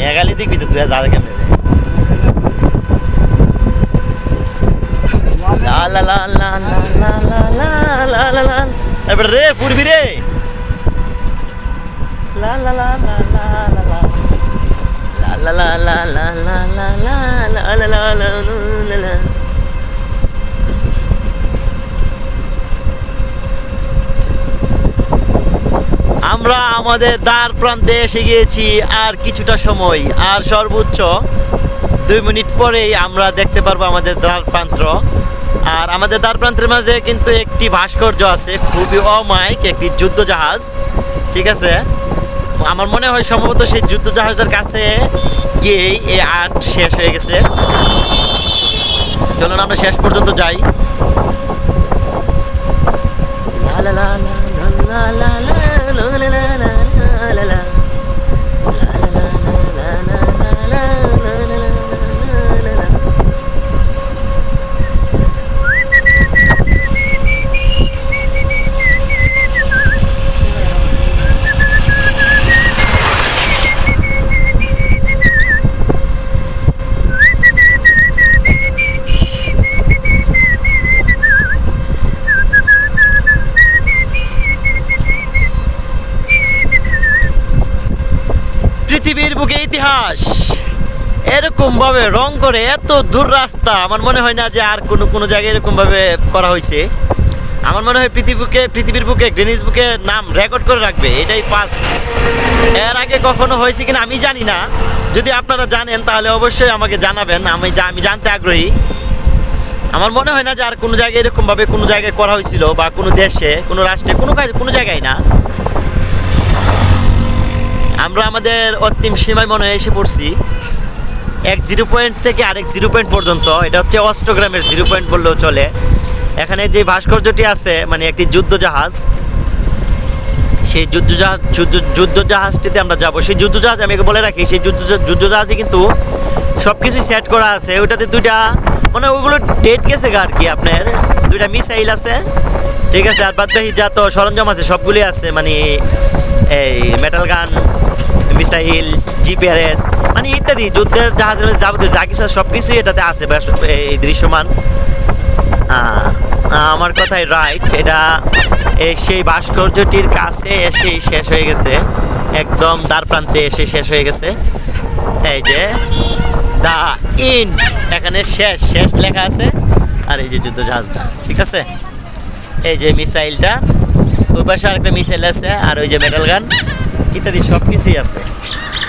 মেঘালি দেখবি তো তুই যা কেমনে লা লা লা লা লা লা লা লা লা লা এবার রে ফুরবি রে লা লা লা লা লা লা লা লা লা লা লা লা লা লা লা লা লা লা লা। আমরা আমাদের দ্বার প্রান্তে এসে গিয়েছি আর কিছুটা সময় আর সর্বোচ্চ 2 মিনিট পরেই আমরা দেখতে পারবো আমাদের দ্বার প্রান্ত আর আমাদের দ্বার প্রান্তের মাঝে কিন্তু একটি ভাস্কর্য আছে খুবই অমায়িক একটি যুদ্ধ জাহাজ ঠিক আছে আমার মনে হয় সম্ভবত সেই যুদ্ধ জাহাজের কাছে গিয়েই এই আর্ট শেষ হয়ে গেছে চলুন আমরা শেষ পর্যন্ত যাই লা লা লা লা লা পৃথিবীর বুকে ইতিহাস এরকম ভাবে রং করে এত দূর রাস্তা আমার মনে হয় না যে আর কোনো জায়গায় এরকম ভাবে করা হয়েছে আমার মনে হয় পৃথিবীর বুকে গ্রিনিস বুকে নাম রেকর্ড করে রাখবে এটাই ফার্স্ট এর আগে কখনো হয়েছে কিনা আমি জানি না যদি আপনারা জানেন তাহলে অবশ্যই আমাকে জানাবেন আমি জানতে আগ্রহী আমার মনে হয় না যে আর কোনো জায়গায় এরকম ভাবে কোনো জায়গায় করা হয়েছিল বা কোনো দেশে কোনো রাষ্ট্রে কোনো জায়গায় না আমরা আমাদের অন্তিম সীমায় মনে হয় এসে পড়ছি এক 0 পয়েন্ট থেকে আরেক 0 পয়েন্ট পর্যন্ত এটা হচ্ছে অষ্টগ্রামের 0 পয়েন্ট বললেও চলে এখানে যে ভাস্কর্যটি আছে মানে একটি যুদ্ধ জাহাজ সেই যুদ্ধ জাহাজটিতে আমরা যাব সেই যুদ্ধ জাহাজ আমি বলে রাখি সেই যুদ্ধ জাহাজে কিন্তু সব কিছু সেট করা আছে ওইটাতে দুইটা মানে ওইগুলো ডেট গেছে আর কি আপনার 2টা মিসাইল আছে ঠিক আছে আর বাদবাকি যা তো সরঞ্জাম আছে সবগুলি আছে মানে এই মেটাল গান মিসাইল জিপিআরএস মানে ইত্যাদি যুদ্ধের জাহাজের যাবতীয় যা কিছু সব কিছুই এটাতে আছে এই দৃশ্যমান আমার কথাই রাইট এটা সেই ভাস্কর্যটির কাছে এসেই শেষ হয়ে গেছে একদম দ্বার প্রান্তে এসে শেষ হয়ে গেছে এই যে দা ইন্ড এখানে শেষ লেখা আছে আর এই যে যুদ্ধ জাহাজটা ঠিক আছে এই যে মিসাইলটা ওই পাশে আরেকটা মিসাইল আছে আর ওই যে মেটাল গান ইত্যাদি সব কিছুই আছে